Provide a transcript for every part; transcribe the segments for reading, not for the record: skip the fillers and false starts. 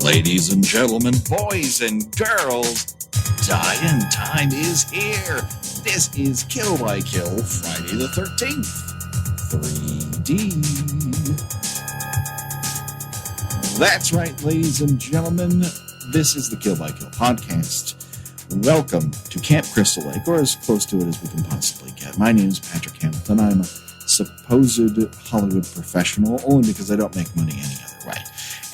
Ladies and gentlemen, boys and girls, die-in time is here. This is Kill by Kill Friday the 13th. 3D. That's right, ladies and gentlemen. This is the Kill by Kill podcast. Welcome to Camp Crystal Lake, or as close to it as we can possibly get. My name is Patrick Hamilton. I'm a supposed Hollywood professional, only because I don't make money any other way.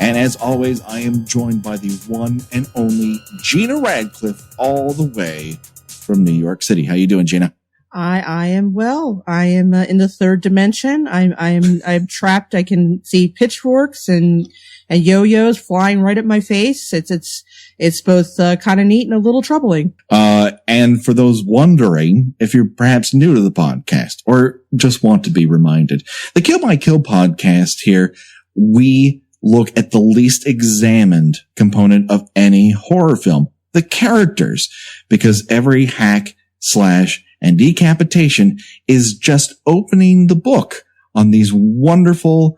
And as always, I am joined by the one and only Gina Radcliffe, all the way from New York City. How you doing, Gina? I am well. I am in the third dimension. I'm trapped. I can see pitchforks and yo-yos flying right at my face. It's both kind of neat and a little troubling. And for those wondering, if you're perhaps new to the podcast or just want to be reminded, the Kill by Kill podcast here, we look at the least examined component of any horror film, the characters, because every hack, slash, and decapitation is just opening the book on these wonderful,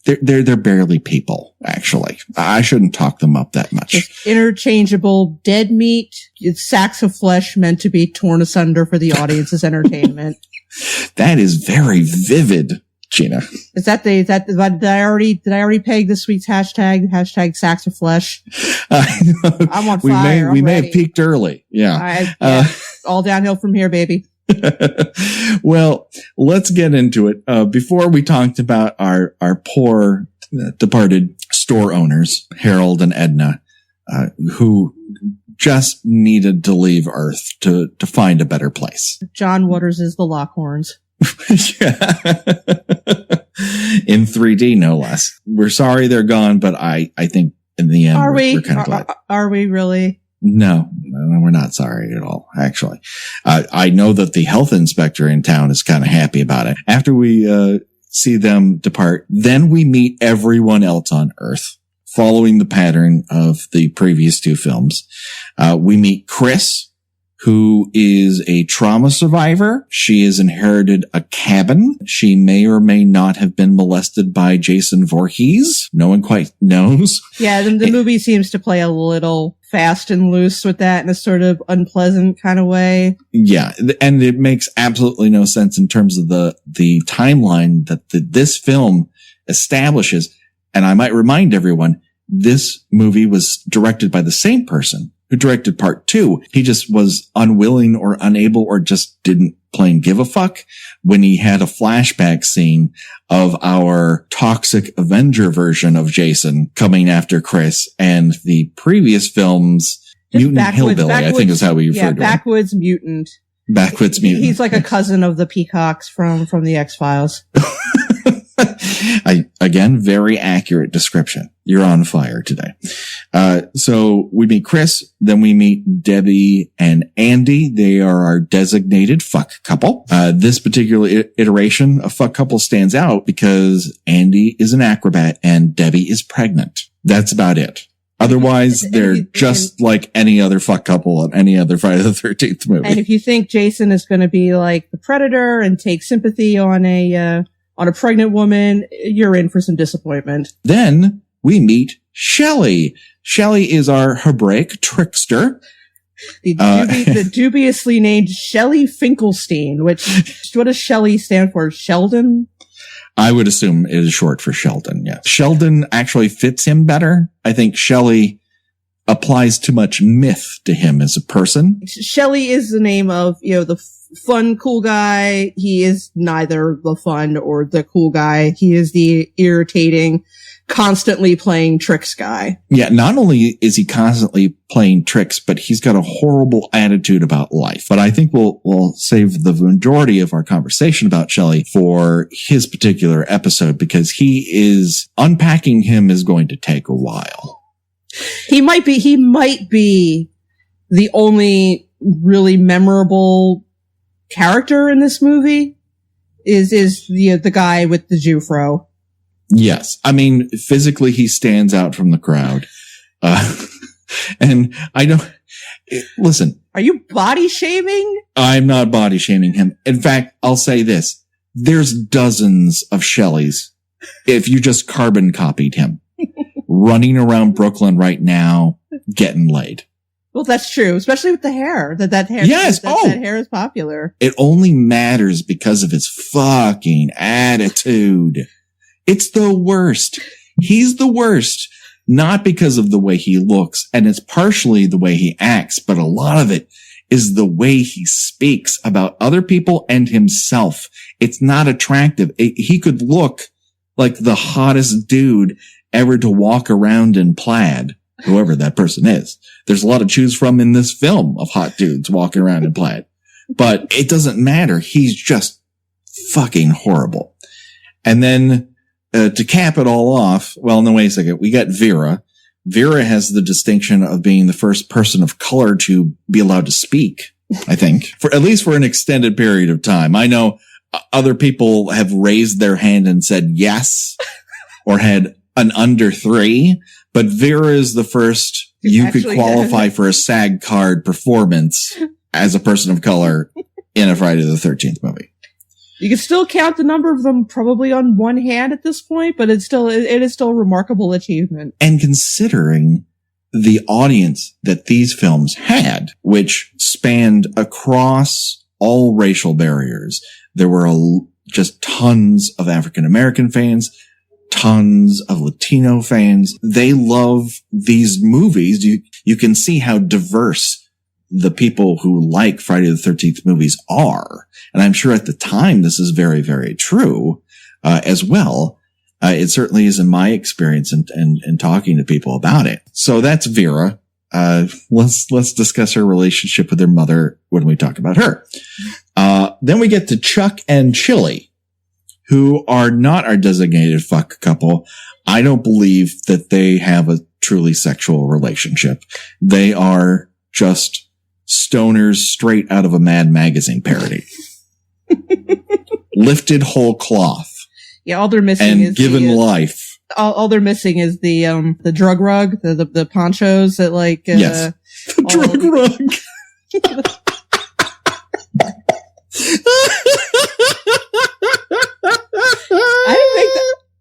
they're barely people, actually. I shouldn't talk them up that much. Just interchangeable dead meat, it's sacks of flesh meant to be torn asunder for the audience's entertainment. That is very vivid, Gina. Did I already peg this week's hashtag sacks of flesh? I'm on fire. We may have peaked early. Yeah. All downhill from here, baby. Well, let's get into it. Before we talked about our poor departed store owners, Harold and Edna, who just needed to leave Earth to find a better place. John Waters is the Lockhorns. In 3D, no less. We're sorry they're gone, but I think in the end, we're kind of glad. Are we really? No, we're not sorry at all, actually. I know that the health inspector in town is kind of happy about it. After we see them depart, then we meet everyone else on Earth, following the pattern of the previous two films. We meet Chris, who is a trauma survivor. She has inherited a cabin. She may or may not have been molested by Jason Voorhees. No one quite knows. Yeah, the movie seems to play a little fast and loose with that in a sort of unpleasant kind of way. Yeah, and it makes absolutely no sense in terms of the timeline that this film establishes. And I might remind everyone, this movie was directed by the same person who directed part 2. He just was unwilling or unable or just didn't plain give a fuck when he had a flashback scene of our toxic Avenger version of Jason coming after Chris, and the previous film's Mutant Hillbilly, I think is how we referred to him. Backwoods Mutant. Backwoods Mutant. He's like a cousin of the Peacocks from the X-Files. Again, very accurate description. You're on fire today. So we meet Chris, then we meet Debbie and Andy. They are our designated fuck couple. This particular iteration of fuck couple stands out because Andy is an acrobat and Debbie is pregnant. That's about it. Otherwise, they're just like any other fuck couple on any other Friday the 13th movie. And if you think Jason is going to be like the Predator and take sympathy on a pregnant woman, you're in for some disappointment. Then we meet Shelley. Shelley is our Hebraic trickster. The dubiously named Shelley Finkelstein, which, what does Shelley stand for? Sheldon? I would assume it is short for Sheldon, yes. Sheldon actually fits him better. I think Shelley applies too much myth to him as a person. Shelley is the name of, the fun, cool guy. He is neither the fun or the cool guy. He is the irritating, constantly playing tricks guy. Yeah, not only is he constantly playing tricks, but he's got a horrible attitude about life. But I think we'll save the majority of our conversation about Shelley for his particular episode, because unpacking him is going to take a while. He might be the only really memorable character in this movie is the guy with the Jufro. Yes. I mean, physically he stands out from the crowd. And I don't listen. Are you body shaming? I'm not body shaming him. In fact, I'll say this. There's dozens of Shelleys if you just carbon copied him. running around Brooklyn right now getting laid. Well, that's true, especially with the hair. That hair. Yes. That hair is popular. It only matters because of his fucking attitude. It's the worst. He's the worst. Not because of the way he looks, and it's partially the way he acts, but a lot of it is the way he speaks about other people and himself. It's not attractive. He could look like the hottest dude ever to walk around in plaid, whoever that person is. There's a lot to choose from in this film of hot dudes walking around in plaid, but it doesn't matter. He's just fucking horrible. And then to cap it all off, well, no, wait a second. We got Vera. Vera has the distinction of being the first person of color to be allowed to speak, I think, for at least for an extended period of time. I know other people have raised their hand and said yes, or had an under 3, but Vera is the first you could qualify for a SAG card performance as a person of color in a Friday the 13th movie. You can still count the number of them probably on one hand at this point, but it is still a remarkable achievement. And considering the audience that these films had, which spanned across all racial barriers, there were just tons of African American fans, tons of Latino fans. They love these movies. You can see how diverse the people who like Friday the 13th movies are. And I'm sure at the time this is very, very true, as well. It certainly is in my experience and talking to people about it. So that's Vera. Let's discuss her relationship with her mother when we talk about her. Then we get to Chuck and Chili, who are not our designated fuck couple. I don't believe that they have a truly sexual relationship. They are just stoners straight out of a Mad Magazine parody. Lifted whole cloth. Yeah, all they're missing and is given life. All they're missing is the drug rug, the ponchos that like yes, the drug rug.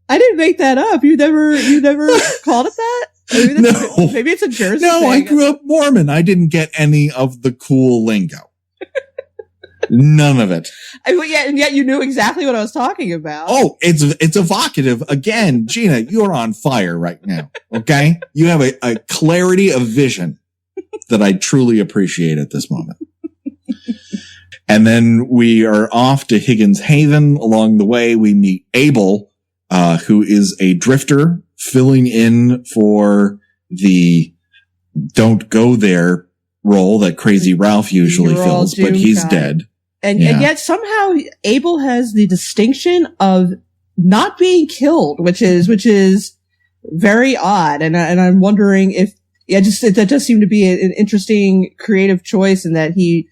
I didn't make that up. You never called it that? Maybe it's a Jersey No, thing. I grew up Mormon. I didn't get any of the cool lingo. None of it. And yet you knew exactly what I was talking about. Oh, it's evocative. Again, Gina, you're on fire right now. Okay? You have a clarity of vision that I truly appreciate at this moment. And then we are off to Higgins Haven. Along the way, we meet Abel, who is a drifter filling in for the don't go there role that Crazy Ralph usually fills, but he's dead. And yet somehow Abel has the distinction of not being killed, which is very odd. And I'm wondering if, that does seem to be an interesting creative choice in that he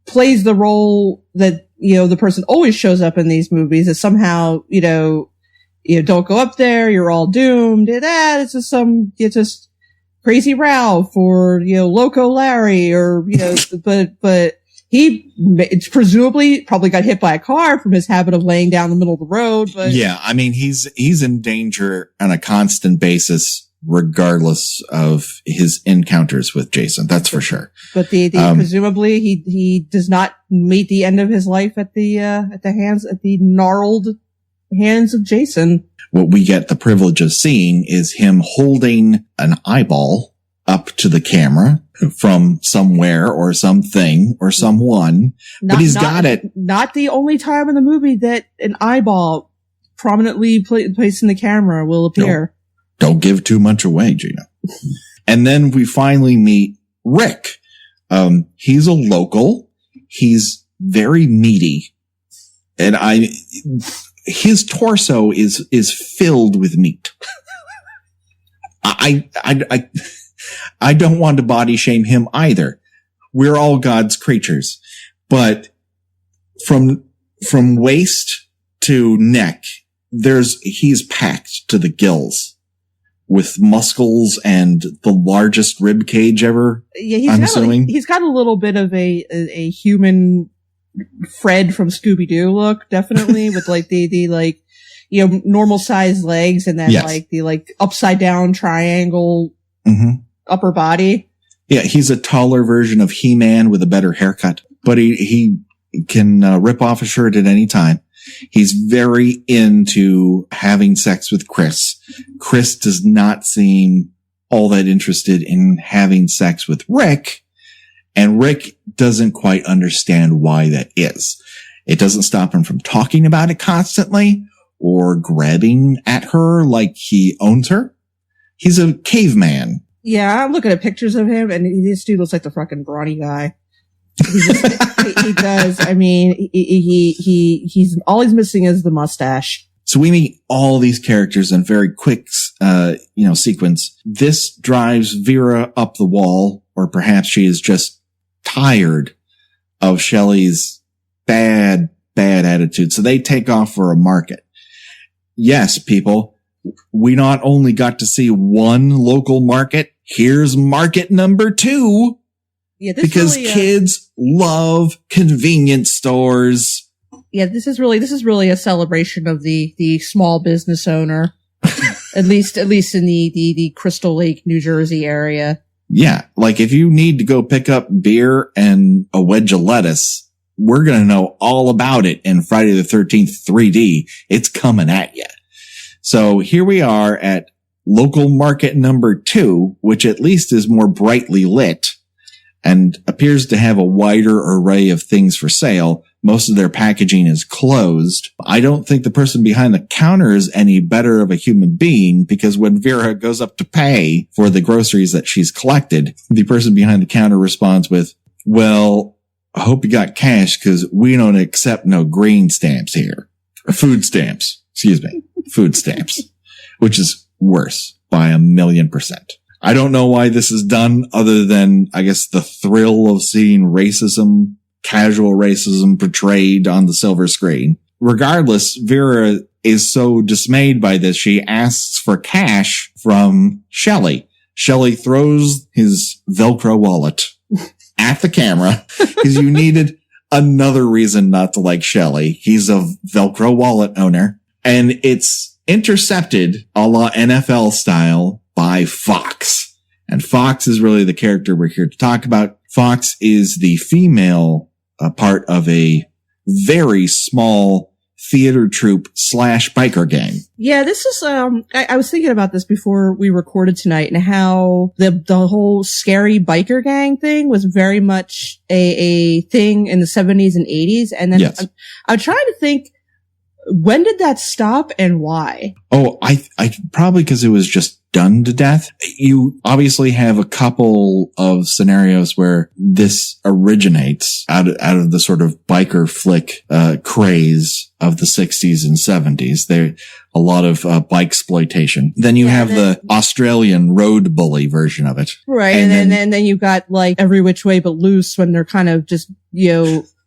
plays the role that, the person always shows up in these movies is somehow, don't go up there. You're all doomed. It's just Crazy Ralph or, Loco Larry or, but it's presumably probably got hit by a car from his habit of laying down in the middle of the road. But yeah, I mean, he's in danger on a constant basis, regardless of his encounters with Jason. That's for sure. But presumably he does not meet the end of his life at the gnarled hands of Jason. What we get the privilege of seeing is him holding an eyeball up to the camera from somewhere or something or someone, but he's got it. Not the only time in the movie that an eyeball prominently placed in the camera will appear. Don't give too much away, Gina. And then we finally meet Rick. He's a local. He's very meaty. And his torso is filled with meat. I don't want to body shame him either. We're all God's creatures, but from waist to neck, he's packed to the gills with muscles and the largest rib cage ever. Yeah, he's got a little bit of a human Fred from Scooby-Doo look, definitely, with like the normal sized legs and then the upside down triangle upper body. Yeah, he's a taller version of He-Man with a better haircut, but he can rip off a shirt at any time. He's very into having sex with Chris. Chris does not seem all that interested in having sex with Rick, and Rick doesn't quite understand why that is. It doesn't stop him from talking about it constantly or grabbing at her like he owns her. He's a caveman. Yeah, I'm looking at pictures of him, and this dude looks like the fucking brawny guy. He does. I mean, he's all he's missing is the mustache. So we meet all these characters in a very quick, sequence. This drives Vera up the wall, or perhaps she is just tired of Shelley's bad attitude. So they take off for a market. Yes, people, we not only got to see one local market, here's market number 2. Yeah, because really, kids love convenience stores. Yeah, this is really a celebration of the small business owner, at least in the Crystal Lake, New Jersey area. Yeah, like if you need to go pick up beer and a wedge of lettuce, we're going to know all about it in Friday the 13th 3D. It's coming at you. So here we are at local market number 2, which at least is more brightly lit and appears to have a wider array of things for sale. Most of their packaging is closed. I don't think the person behind the counter is any better of a human being, because when Vera goes up to pay for the groceries that she's collected, the person behind the counter responds with, "Well, I hope you got cash, because we don't accept no green stamps here." Food stamps. Excuse me. Food stamps. Which is worse by 1,000,000%. I don't know why this is done other than, I guess, the thrill of seeing racism, casual racism portrayed on the silver screen. Regardless, Vera is so dismayed by this, she asks for cash from Shelley. Shelley throws his Velcro wallet at the camera because you needed another reason not to like Shelley. He's a Velcro wallet owner, and it's intercepted a la NFL style by Fox. And Fox is really the character we're here to talk about. Fox is the female part of a very small theater troupe / biker gang. Yeah, this is, I was thinking about this before we recorded tonight, and how the whole scary biker gang thing was very much a thing in the 70s and 80s. And then yes. I'm trying to think, when did that stop and why? Oh, I probably because it was just done to death. You obviously have a couple of scenarios where this originates out of the sort of biker flick craze of the 60s and 70s. There a lot of bike exploitation. Then you have the Australian road bully version of it. Right. And then you've got like Every Which Way But Loose, when they're kind of just,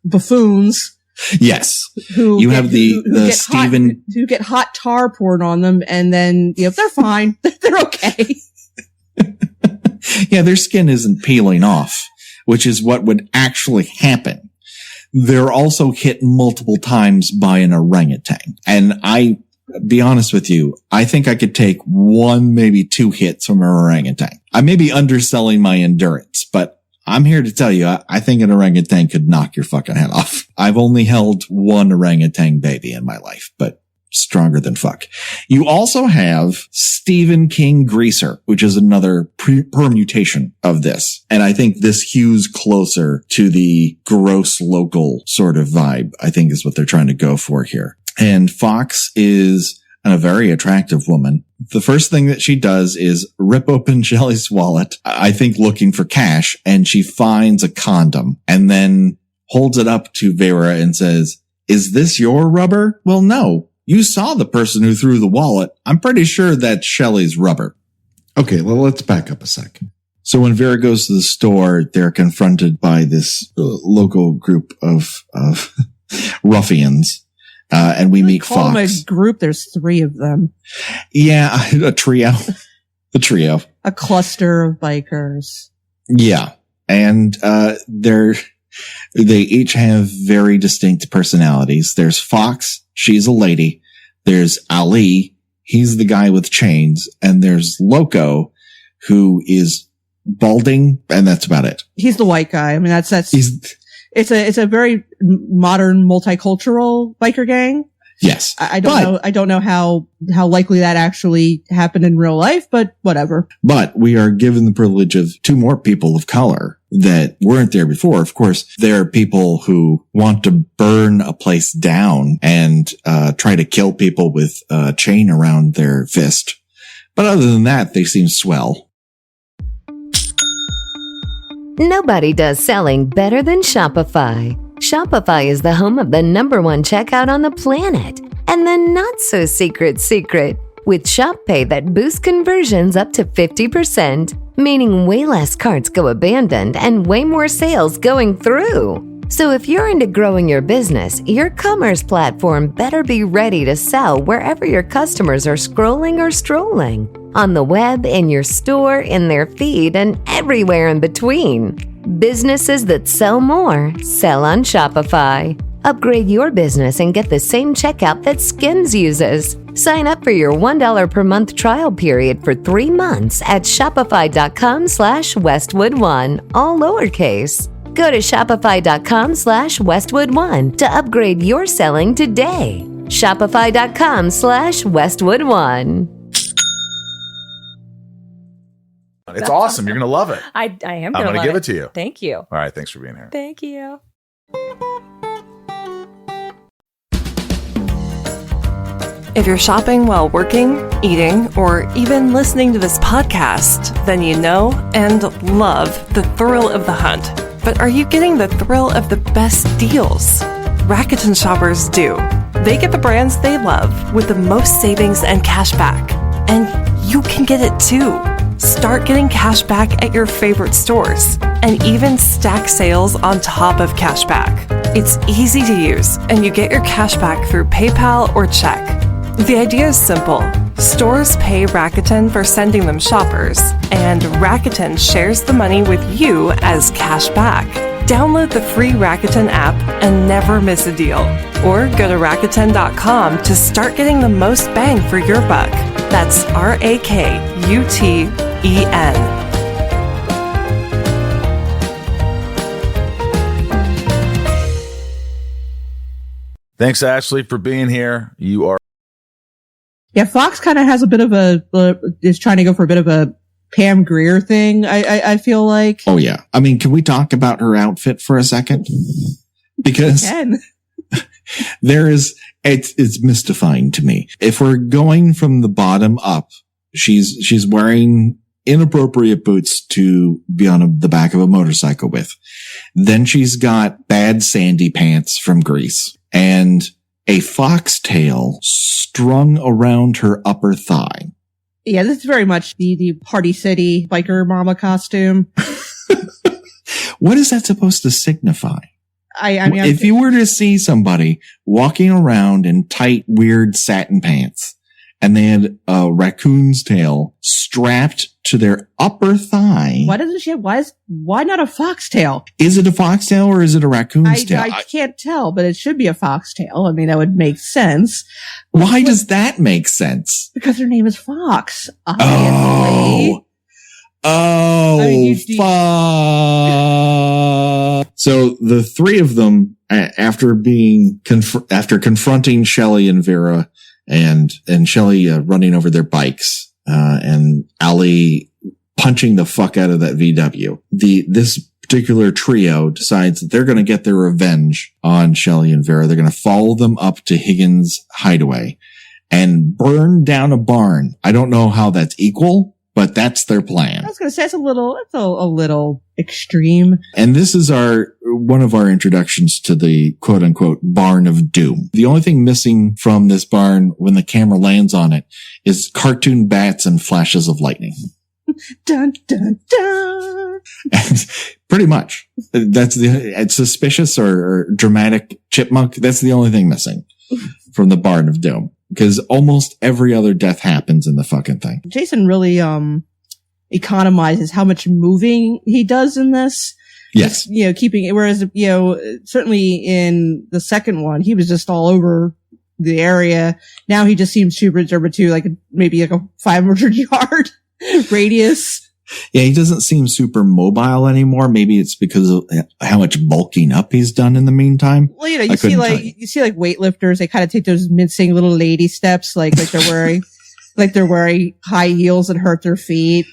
buffoons. Yes. You have the Stephen who get hot tar poured on them, and then they're fine. They're okay. Yeah, their skin isn't peeling off, which is what would actually happen. They're also hit multiple times by an orangutan. And be honest with you, I think I could take 1, maybe 2 hits from an orangutan. I may be underselling my endurance, but I'm here to tell you, I think an orangutan could knock your fucking head off. I've only held 1 orangutan baby in my life, but stronger than fuck. You also have Stephen King Greaser, which is another permutation of this. And I think this hews closer to the gross local sort of vibe, I think is what they're trying to go for here. And Fox is a very attractive woman. The first thing that she does is rip open Shelley's wallet, I think looking for cash, and she finds a condom and then holds it up to Vera and says, "Is this your rubber?" "Well, no. You saw the person who threw the wallet. I'm pretty sure that's Shelley's rubber." Okay, well, let's back up a second. So when Vera goes to the store, they're confronted by this local group of ruffians. And we meet Fox. Them a group. There's 3 of them. Yeah, a trio. A trio. A cluster of bikers. Yeah. And they each have very distinct personalities. There's Fox. She's a lady. There's Ali. He's the guy with chains. And there's Loco, who is balding. And that's about it. He's the white guy. I mean, it's a very modern multicultural biker gang. Yes. I don't know how likely that actually happened in real life, but whatever. But we are given the privilege of 2 more people of color that weren't there before. Of course, there are people who want to burn a place down and try to kill people with a chain around their fist. But other than that, they seem swell. Nobody does selling better than Shopify. Shopify is the home of the #1 checkout on the planet. And the not-so-secret secret, with Shop Pay that boosts conversions up to 50%, meaning way less carts go abandoned and way more sales going through. So if you're into growing your business, your commerce platform better be ready to sell wherever your customers are scrolling or strolling. On the web, in your store, in their feed, and everywhere in between. Businesses that sell more, sell on Shopify. Upgrade your business and get the same checkout that Skims uses. Sign up for your $1 per month trial period for 3 months at shopify.com/Westwood1, all lowercase. Go to shopify.com/Westwood1 to upgrade your selling today. Shopify.com/Westwood1. It's awesome. You're going to love it. I am I'm going to give it to you. Thank you. All right. Thanks for being here. Thank you. If you're shopping while working, eating, or even listening to this podcast, then you know and love the thrill of the hunt. But are you getting the thrill of the best deals? Rakuten shoppers do. They get the brands they love with the most savings and cash back. And you can get it too. Start getting cash back at your favorite stores and even stack sales on top of cash back. It's easy to use and you get your cash back through PayPal or check. The idea is simple. Stores pay Rakuten for sending them shoppers, and Rakuten shares the money with you as cash back. Download the free Rakuten app and never miss a deal. Or go to Rakuten.com to start getting the most bang for your buck. That's RAKUTEN. Thanks, Ashley, for being here. You are. Yeah, Fox kind of has a bit of is trying to go for a bit of a Pam Grier thing, I feel like. Oh, yeah. I mean, can we talk about her outfit for a second? Because it's mystifying to me. If we're going from the bottom up, she's wearing inappropriate boots to be on the back of a motorcycle with. Then she's got bad sandy pants from Grease and a foxtail strung around her upper thigh. Yeah, this is very much the Party City biker mama costume. What is that supposed to signify? I mean, if you were to see somebody walking around in tight, weird satin pants and they had a raccoon's tail strapped to their upper thigh. Why doesn't she have, why not a foxtail? Is it a foxtail or is it a raccoon's tail? I can't tell, but it should be a foxtail. I mean, that would make sense. Why does that make sense? Because her name is Fox. Obviously. Oh, I mean, fuck. So the 3 of them, after confronting Shelley and Vera and Shelley running over their bikes, and Ali punching the fuck out of that VW. This particular trio decides that they're going to get their revenge on Shelley and Vera. They're going to follow them up to Higgins' hideaway and burn down a barn. I don't know how that's equal, but that's their plan. I was going to say it's a little extreme. And this is one of our introductions to the quote unquote barn of doom. The only thing missing from this barn when the camera lands on it is cartoon bats and flashes of lightning. Dun, dun, dun. Pretty much. It's suspicious or dramatic chipmunk. That's the only thing missing from the barn of doom. Because almost every other death happens in the fucking thing. Jason really, economizes how much moving he does in this. Yes. Just, keeping it, whereas, certainly in the second one, he was just all over the area. Now he just seems too reserved to like maybe like a 500 yard radius. Yeah, he doesn't seem super mobile anymore. Maybe it's because of how much bulking up he's done in the meantime. Well, you know, you see like weightlifters, they kind of take those mincing little lady steps, like they're wearing high heels that hurt their feet.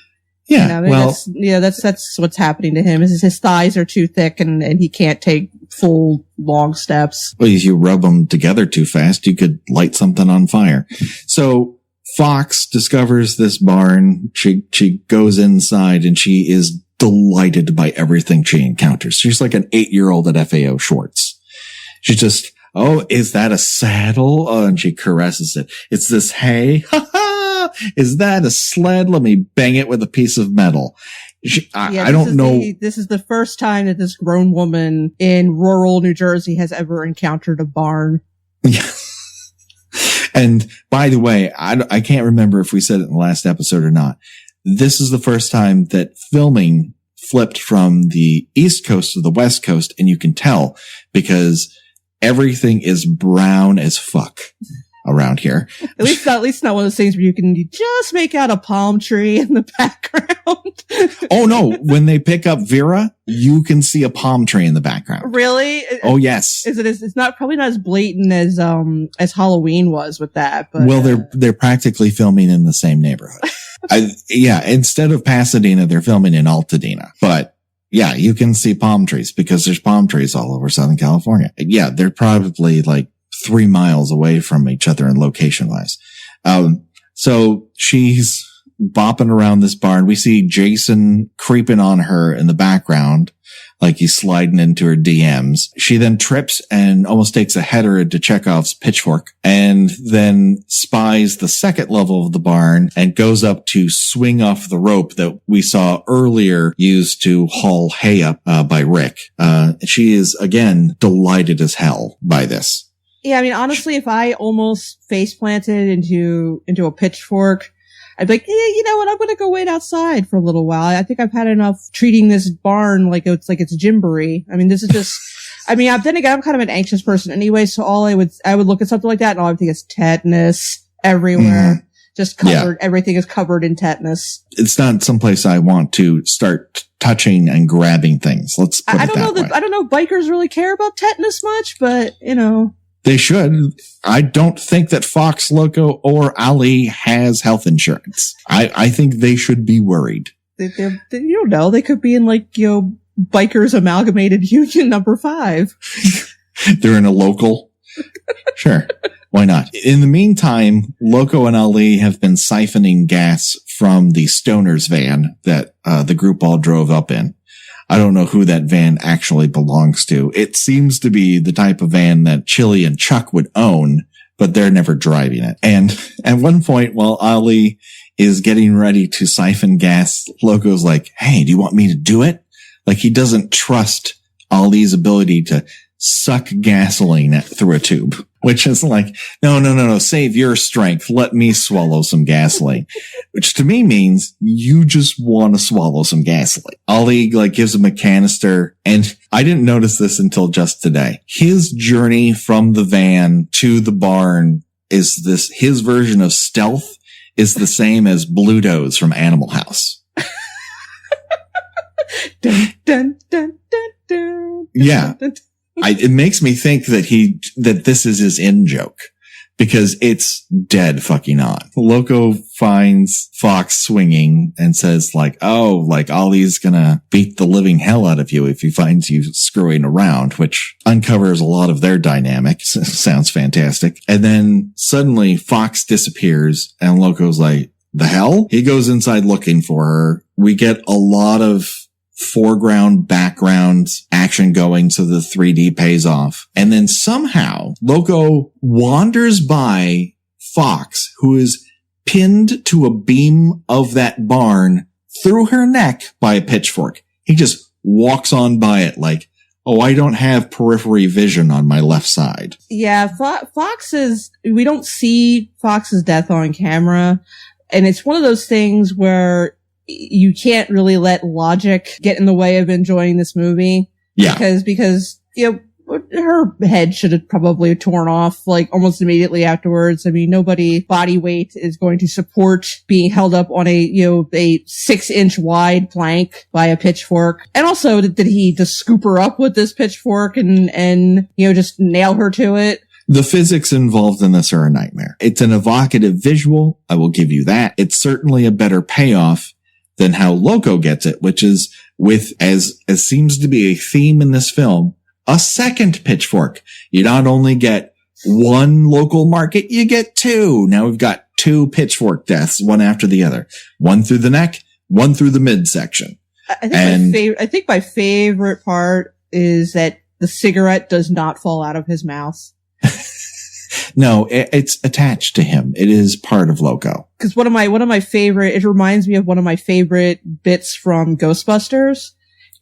Yeah, you know, that's what's happening to him. Is his thighs are too thick and he can't take full long steps. Well, if you rub them together too fast, you could light something on fire. So Fox discovers this barn. She goes inside and she is delighted by everything she encounters. She's like an 8-year-old at FAO Schwartz. She's just, oh, is that a saddle? Oh, and she caresses it. It's this hay. Ha ha! Is that a sled? Let me bang it with a piece of metal. I don't know. This is the first time that this grown woman in rural New Jersey has ever encountered a barn. Yeah. And by the way, I can't remember if we said it in the last episode or not. This is the first time that filming flipped from the East Coast to the West Coast, and you can tell because everything is brown as fuck around here. At least not one of those things where you can just make out a palm tree in the background. Oh no, when they pick up Vera, you can see a palm tree in the background. Really? Oh yes. It's not probably not as blatant as Halloween was with that, but well, they're practically filming in the same neighborhood. Instead of Pasadena, they're filming in Altadena. But yeah, you can see palm trees because there's palm trees all over Southern California. Yeah, they're probably like 3 miles away from each other in location wise. So she's bopping around this barn. We see Jason creeping on her in the background, like he's sliding into her DMs. She then trips and almost takes a header into Chekhov's pitchfork and then spies the second level of the barn and goes up to swing off the rope that we saw earlier used to haul hay up by Rick. She is again delighted as hell by this. Yeah, I mean, honestly, if I almost face planted into a pitchfork, I'd be like, yeah, you know what? I'm going to go wait outside for a little while. I think I've had enough treating this barn like it's Gymboree. I mean, this is just, I mean, then again, I'm kind of an anxious person anyway. So I would look at something like that and all I would think is tetanus everywhere. Just covered. Yeah. Everything is covered in tetanus. It's not someplace I want to start touching and grabbing things. Let's put it that way. I don't know if bikers really care about tetanus much, but you know. They should. I don't think that Fox, Loco, or Ali has health insurance. I think they should be worried. You don't know. They could be in like, you know, Bikers Amalgamated Union number 5. They're in a local. Sure. Why not? In the meantime, Loco and Ali have been siphoning gas from the Stoner's van that the group all drove up in. I don't know who that van actually belongs to. It seems to be the type of van that Chili and Chuck would own, but they're never driving it. And at one point, while Ali is getting ready to siphon gas, Loco's like, hey, do you want me to do it? Like he doesn't trust Ali's ability to suck gasoline through a tube, which is like, no, save your strength. Let me swallow some gasoline, which to me means you just want to swallow some gasoline. Ali like gives him a canister, and I didn't notice this until just today. His journey from the van to the barn is this, his version of stealth is the same as Bluto's from Animal House. Dun, dun, dun, dun, dun, yeah. dun, dun. It makes me think that this is his in joke because it's dead fucking on. Loco finds Fox swinging and says like, oh, like Ollie's gonna beat the living hell out of you if he finds you screwing around, which uncovers a lot of their dynamic. Sounds fantastic. And then suddenly Fox disappears and Loco's like, the hell? He goes inside looking for her. We get a lot of foreground, background action going so the 3D pays off. And then somehow Loco wanders by Fox, who is pinned to a beam of that barn through her neck by a pitchfork. He just walks on by it like, oh, I don't have periphery vision on my left side. Yeah, we don't see Fox's death on camera. And it's one of those things where you can't really let logic get in the way of enjoying this movie. Yeah. Because, you know, her head should have probably torn off like almost immediately afterwards. I mean, nobody body weight is going to support being held up on a 6-inch wide plank by a pitchfork. And also, did he just scoop her up with this pitchfork and just nail her to it? The physics involved in this are a nightmare. It's an evocative visual. I will give you that. It's certainly a better payoff than how Loco gets it, which is with, as seems to be a theme in this film, a second pitchfork. You not only get one local market, you get two. Now we've got two pitchfork deaths, one after the other. One through the neck, one through the midsection. I think my favorite part is that the cigarette does not fall out of his mouth. No, it's attached to him. It is part of Loco. Because one of my favorite, it reminds me of one of my favorite bits from Ghostbusters.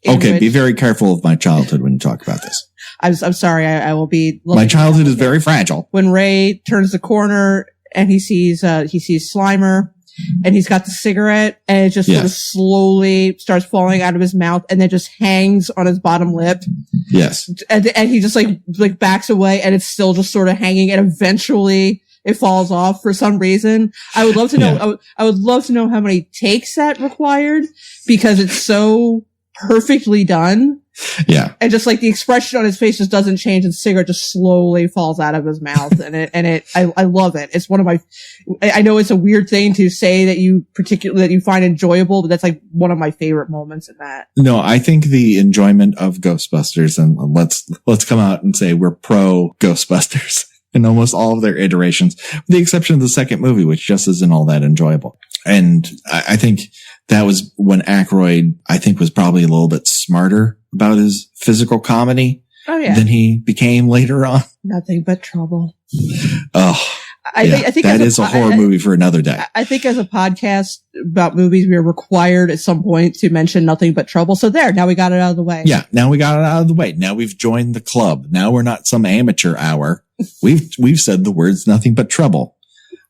Okay, be very careful of my childhood when you talk about this. I'm sorry, I will be. My childhood is very fragile. When Ray turns the corner and he sees Slimer, and he's got the cigarette, and it just sort of slowly starts falling out of his mouth, and then just hangs on his bottom lip. Yes, and he just like backs away, and it's still just sort of hanging, and eventually it falls off for some reason. I would love to know. Yeah. I would love to know how many takes that required, because it's so perfectly done. Yeah. And just like the expression on his face just doesn't change, and the cigarette just slowly falls out of his mouth. I love it. It's one of my, I know it's a weird thing to say that you find enjoyable, but that's like one of my favorite moments in that. No, I think the enjoyment of Ghostbusters, and let's come out and say we're pro Ghostbusters in almost all of their iterations, with the exception of the second movie, which just isn't all that enjoyable. And I think that was when Aykroyd, I think, was probably a little bit smarter about his physical comedy than he became later on. Nothing But Trouble. Oh, I think that is a horror movie for another day. I think as a podcast about movies, we are required at some point to mention Nothing But Trouble. So now we got it out of the way. Yeah, now we got it out of the way. Now we've joined the club. Now we're not some amateur hour. We've said the words Nothing But Trouble.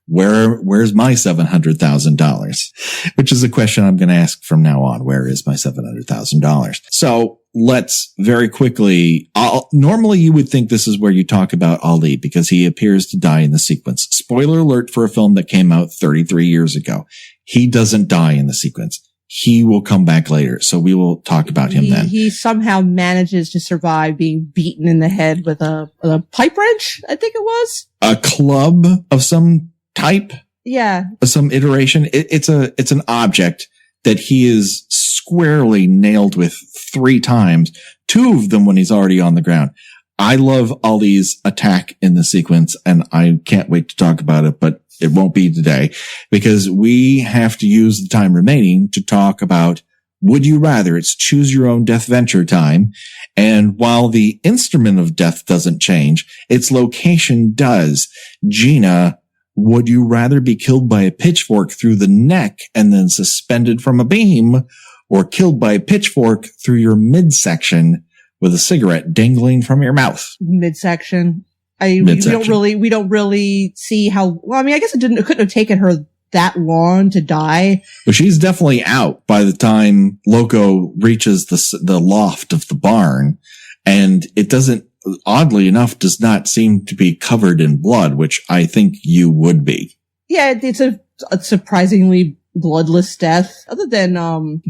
Where's my $700,000? Which is a question I'm going to ask from now on. Where is my $700,000? So let's very quickly, normally you would think this is where you talk about Ali, because he appears to die in the sequence. Spoiler alert for a film that came out 33 years ago. He doesn't die in the sequence. He will come back later. So we will talk about him then. He somehow manages to survive being beaten in the head with a pipe wrench, I think it was. A club of some type. Yeah. Some iteration. It's an object that he is squarely nailed with 3 times, 2 of them when he's already on the ground. I love Ali's attack in the sequence, and I can't wait to talk about it, but it won't be today, because we have to use the time remaining to talk about Would You Rather. It's choose your own death venture time. And while the instrument of death doesn't change, its location does. Gina, would you rather be killed by a pitchfork through the neck and then suspended from a beam, or killed by a pitchfork through your midsection with a cigarette dangling from your mouth? Midsection. We don't really see how, well, I mean, I guess it couldn't have taken her that long to die. But she's definitely out by the time Loco reaches the loft of the barn, and it doesn't, oddly enough, does not seem to be covered in blood, which I think you would be. Yeah, it's a surprisingly bloodless death. Other than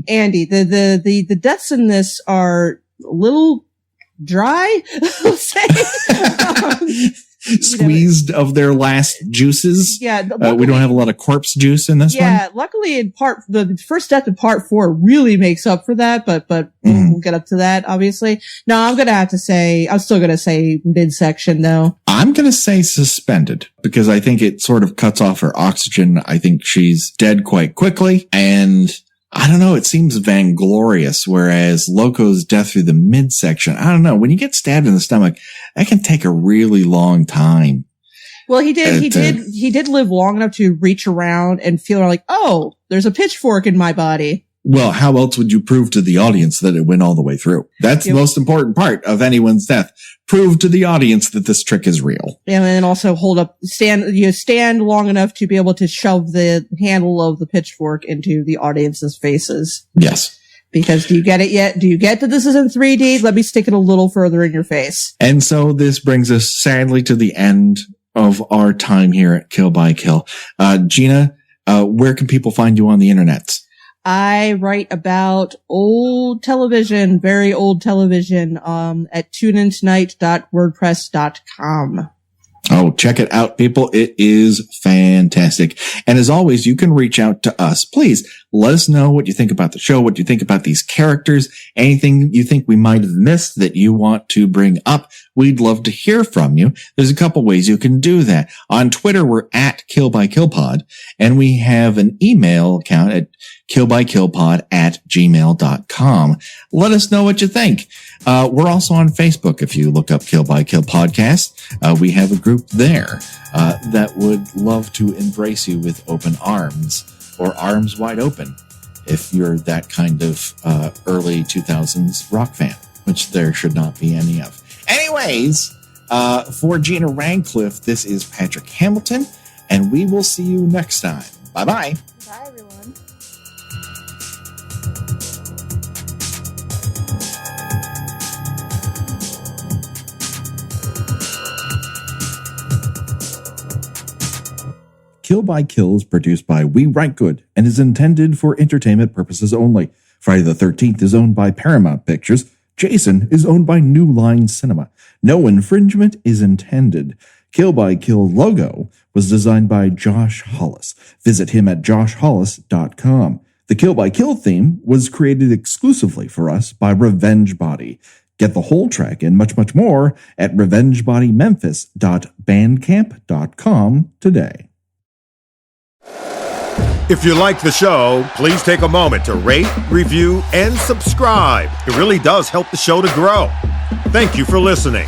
Andy, the deaths in this are a little dry, I'll say. Squeezed of their last juices. Yeah. We don't have a lot of corpse juice in this one. Yeah, luckily in the first death in part 4 really makes up for that, but we'll get up to that, obviously. No, I'm still gonna say midsection though. I'm gonna say suspended, because I think it sort of cuts off her oxygen. I think she's dead quite quickly, and I don't know, it seems vainglorious, whereas Loco's death through the midsection, I don't know, when you get stabbed in the stomach, that can take a really long time. Well, he did live long enough to reach around and feel like, oh, there's a pitchfork in my body. Well, how else would you prove to the audience that it went all the way through? That's the most important part of anyone's death. Prove to the audience that this trick is real. And then also stand long enough to be able to shove the handle of the pitchfork into the audience's faces. Yes. Because do you get it yet? Do you get that this is in 3D? Let me stick it a little further in your face. And so this brings us sadly to the end of our time here at Kill by Kill. Gina, where can people find you on the internet? I write about old television, very old television, at tuneintonight.wordpress.com. Oh, check it out, people. It is fantastic. And as always, you can reach out to us. Please let us know what you think about the show, what you think about these characters, anything you think we might have missed that you want to bring up. We'd love to hear from you. There's a couple ways you can do that. On Twitter, we're at KillByKillPod, and we have an email account at killbykillpod@gmail.com. Let us know what you think. We're also on Facebook. If you look up Kill by Kill Podcast, we have a group there that would love to embrace you with open arms, or arms wide open, if you're that kind of early 2000s rock fan, which there should not be any of. Anyways, for Gina Radcliffe, this is Patrick Hamilton, and we will see you next time. Bye-bye. Bye, everyone. Kill by Kill is produced by We Write Good and is intended for entertainment purposes only. Friday the 13th is owned by Paramount Pictures. Jason is owned by New Line Cinema. No infringement is intended. Kill by Kill logo was designed by Josh Hollis. Visit him at joshhollis.com. The Kill by Kill theme was created exclusively for us by Revenge Body. Get the whole track and much, much more at revengebodymemphis.bandcamp.com today. If you like the show, please take a moment to rate, review, and subscribe. It really does help the show to grow. Thank you for listening.